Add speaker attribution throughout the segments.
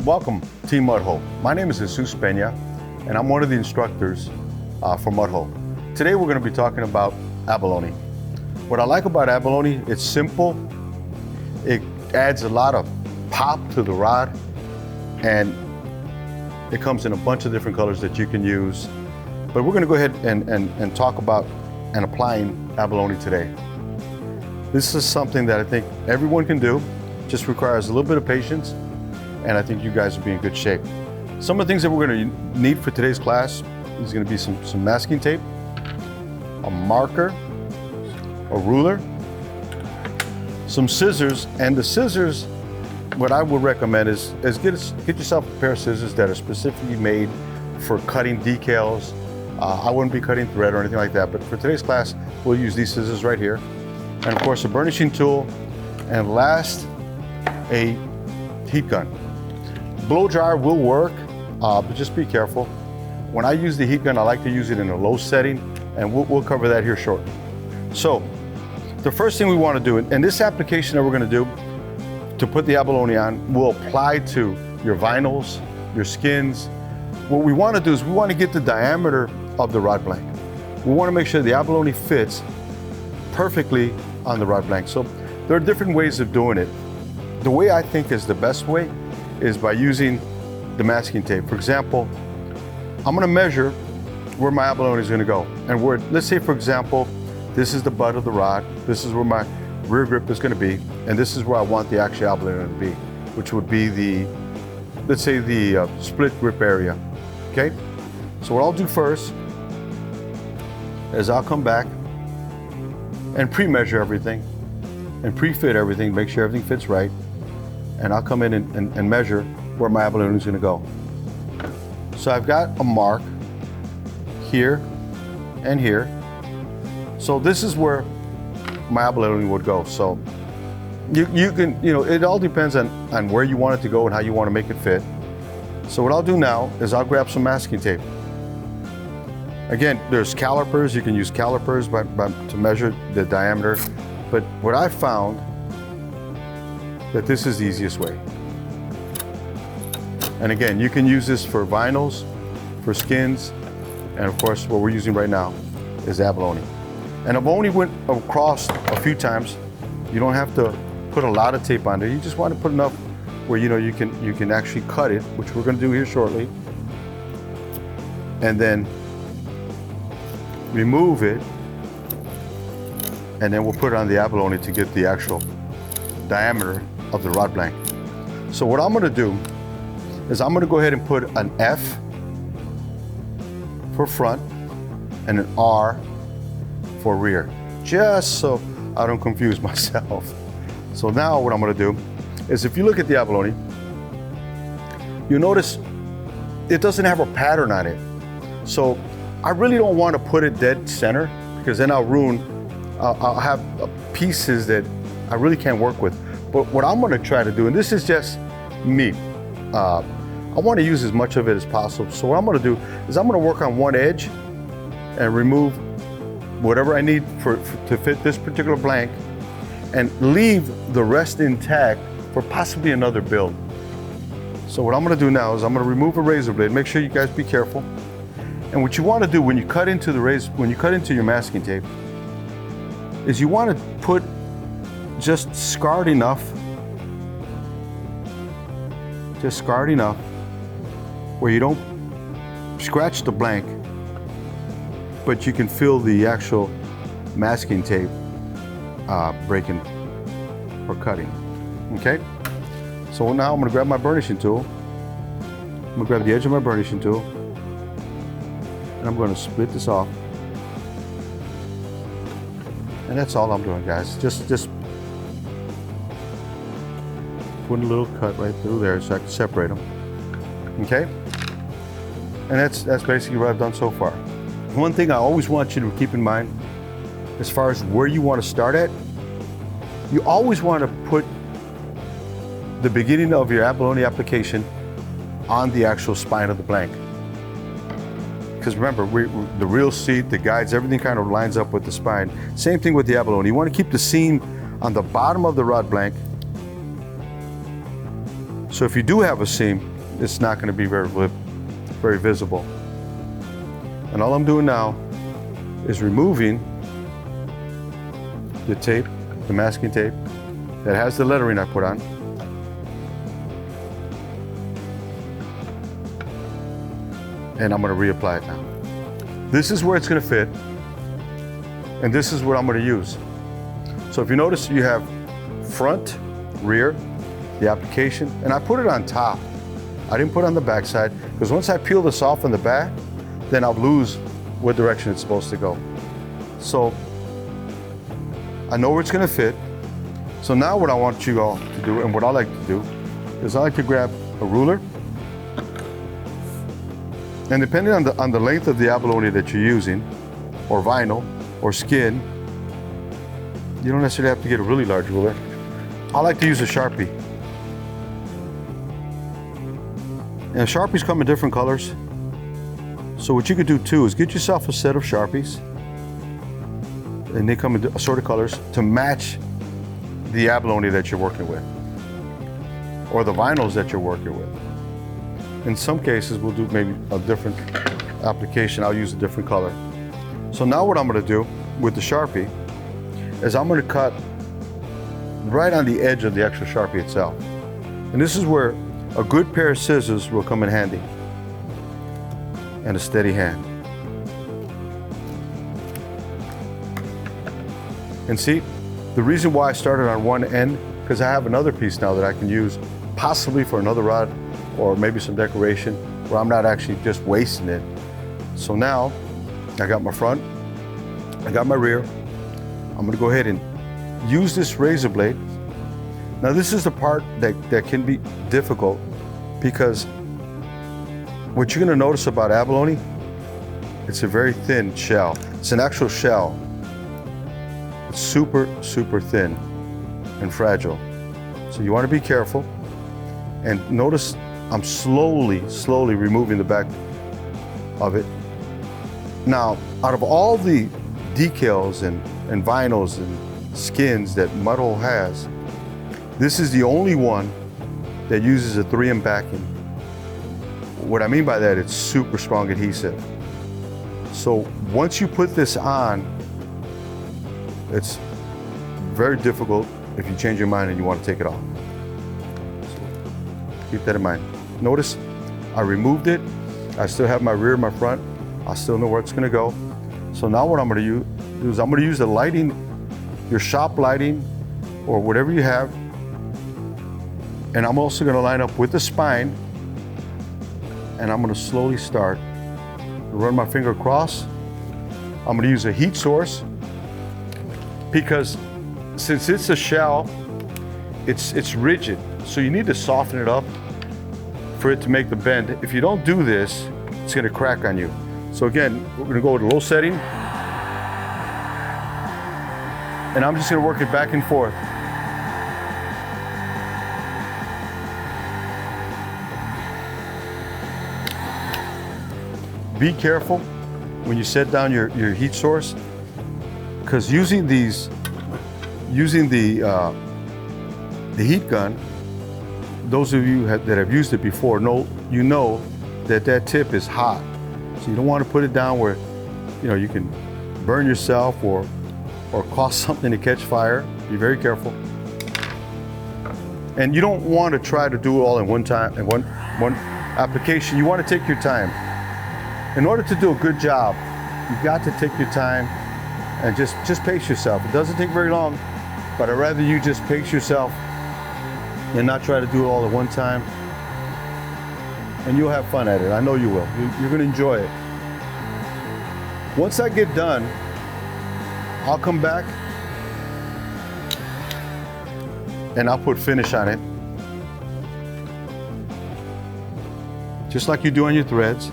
Speaker 1: Welcome, Team Mudhole. My name is Jesus Peña, and I'm one of the instructors for Mudhole. Today we're going to be talking about abalone. What I like about abalone, it's simple, it adds a lot of pop to the rod, and it comes in a bunch of different colors that you can use. But we're going to go ahead and talk about and applying abalone today. This is something that I think everyone can do, just requires a little bit of patience, and I think you guys will be in good shape. Some of the things that we're going to need for today's class is going to be some masking tape, a marker, a ruler, some scissors, and the scissors, what I would recommend is get yourself a pair of scissors that are specifically made for cutting decals. I wouldn't be cutting thread or anything like that, but for today's class, we'll use these scissors right here. And of course, a burnishing tool, and last, a heat gun. Blow dryer will work, but just be careful. When I use the heat gun, I like to use it in a low setting, and we'll cover that here shortly. So, the first thing we want to do, and this application that we're going to do to put the abalone on will apply to your vinyls, your skins. What we want to do is we want to get the diameter of the rod blank. We want to make sure the abalone fits perfectly on the rod blank. So there are different ways of doing it. The way I think is the best way is by using the masking tape. For example, I'm going to measure where my abalone is going to go. And where, let's say for example, this is the butt of the rod, this is where my rear grip is going to be, and this is where I want the actual abalone to be, which would be the, let's say the split grip area, okay? So what I'll do first is I'll come back and pre-measure everything and pre-fit everything, make sure everything fits right, and I'll come in and measure where my abalone is going to go. So I've got a mark here and here. So this is where my abalone would go. So you can, it all depends on where you want it to go and how you want to make it fit. So what I'll do now is I'll grab some masking tape. Again, there's calipers, you can use calipers to measure the diameter, but what I found that this is the easiest way. And again, you can use this for vinyls, for skins, and of course what we're using right now is abalone. And I've only went across a few times. You don't have to put a lot of tape on there. You just want to put enough where you can actually cut it, which we're going to do here shortly. And then remove it, and then we'll put it on the abalone to get the actual diameter of the rod blank. So what I'm going to do is I'm going to go ahead and put an F for front and an R for rear, just so I don't confuse myself. So now what I'm going to do is, if you look at the abalone, you notice it doesn't have a pattern on it. So I really don't want to put it dead center, because then I'll have pieces that I really can't work with. But what I'm going to try to do, and this is just me, I want to use as much of it as possible. So what I'm going to do is I'm going to work on one edge and remove whatever I need to fit this particular blank, and leave the rest intact for possibly another build. So what I'm going to do now is I'm going to remove a razor blade. Make sure you guys be careful. And what you want to do when you cut into your masking tape is you want to put just scarred enough where you don't scratch the blank, but you can feel the actual masking tape breaking or cutting, okay? So now I'm gonna grab my burnishing tool. I'm gonna grab the edge of my burnishing tool, and I'm gonna split this off. And that's all I'm doing, guys. Just putting a little cut right through there so I can separate them, okay? And that's basically what I've done so far. One thing I always want you to keep in mind, as far as where you want to start at, you always want to put the beginning of your abalone application on the actual spine of the blank. Because remember, the real seat, the guides, everything kind of lines up with the spine. Same thing with the abalone. You want to keep the seam on the bottom of the rod blank. So if you do have a seam, it's not going to be very visible. And all I'm doing now is removing the tape, the masking tape that has the lettering I put on. And I'm going to reapply it now. This is where it's going to fit, and this is what I'm going to use. So if you notice, you have front, rear, the application, and I put it on top. I didn't put it on the back side, because once I peel this off on the back, then I'll lose what direction it's supposed to go. So I know where it's going to fit. So now what I want you all to do, and what I like to do, is I like to grab a ruler. And depending on the length of the abalone that you're using, or vinyl, or skin, you don't necessarily have to get a really large ruler. I like to use a Sharpie. And Sharpies come in different colors. So what you could do too is get yourself a set of Sharpies, and they come in assorted colors to match the abalone that you're working with, or the vinyls that you're working with. In some cases, we'll do maybe a different application. I'll use a different color. So now what I'm going to do with the Sharpie is I'm going to cut right on the edge of the actual Sharpie itself. And this is where a good pair of scissors will come in handy, and a steady hand. And see, the reason why I started on one end, because I have another piece now that I can use possibly for another rod, or maybe some decoration, where I'm not actually just wasting it. So now, I got my front, I got my rear. I'm gonna go ahead and use this razor blade. Now this is the part that can be difficult, because what you're gonna notice about abalone, it's a very thin shell. It's an actual shell. It's super, super thin and fragile. So you wanna be careful. And notice I'm slowly removing the back of it. Now, out of all the decals and vinyls and skins that Mudhole has, this is the only one that uses a 3M backing. What I mean by that, it's super strong adhesive. So once you put this on, it's very difficult if you change your mind and you want to take it off. So keep that in mind. Notice I removed it. I still have my rear, my front. I still know where it's going to go. So now what I'm going to do is I'm going to use the lighting, your shop lighting, or whatever you have. And I'm also going to line up with the spine, and I'm going to slowly start. Run my finger across. I'm going to use a heat source, because since it's a shell, it's rigid. So you need to soften it up for it to make the bend. If you don't do this, it's going to crack on you. So again, we're going to go with a low setting, and I'm just going to work it back and forth. Be careful when you set down your heat source, because using the heat gun, those of you that have used it before know that tip is hot. So you don't want to put it down where you can burn yourself or cause something to catch fire. Be very careful. And you don't want to try to do it all in one time, in one application. You want to take your time. In order to do a good job, you've got to take your time and just pace yourself. It doesn't take very long, but I'd rather you just pace yourself and not try to do it all at one time. And you'll have fun at it. I know you will. You're going to enjoy it. Once I get done, I'll come back and I'll put finish on it, just like you do on your threads.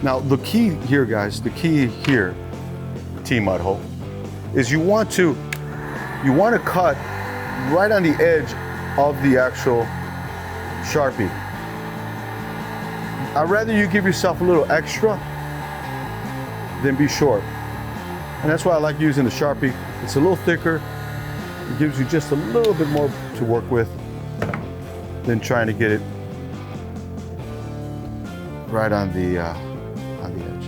Speaker 1: Now the key here, guys, the key here, Team Mudhole, is you want to cut right on the edge of the actual Sharpie. I'd rather you give yourself a little extra than be short. And that's why I like using the Sharpie. It's a little thicker. It gives you just a little bit more to work with than trying to get it right on the edge.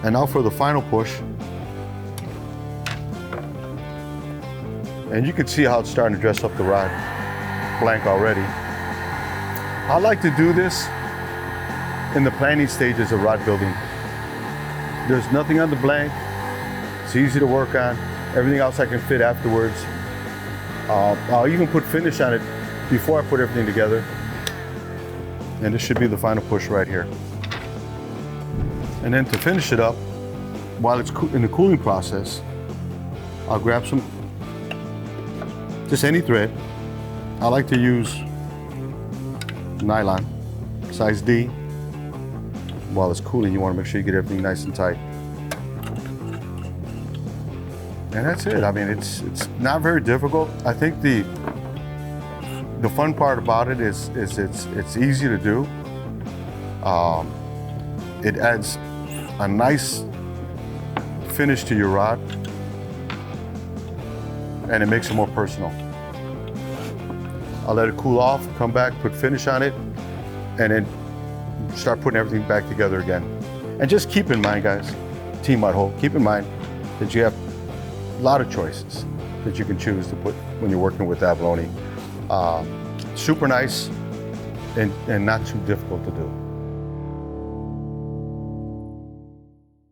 Speaker 1: And now for the final push. And you can see how it's starting to dress up the rod blank already. I like to do this in the planning stages of rod building. There's nothing on the blank. It's easy to work on. Everything else I can fit afterwards. I'll even put finish on it before I put everything together. And this should be the final push right here. And then to finish it up, while it's in the cooling process, I'll grab some, just any thread. I like to use nylon, size D. While it's cooling, you want to make sure you get everything nice and tight. And that's it. I mean, it's not very difficult. I think the fun part about it is it's easy to do. It adds a nice finish to your rod, and it makes it more personal. I'll let it cool off, come back, put finish on it, and then start putting everything back together again. And just keep in mind, guys, Team Mud Hole, keep in mind that you have a lot of choices that you can choose to put when you're working with abalone. Super nice and not too difficult to do.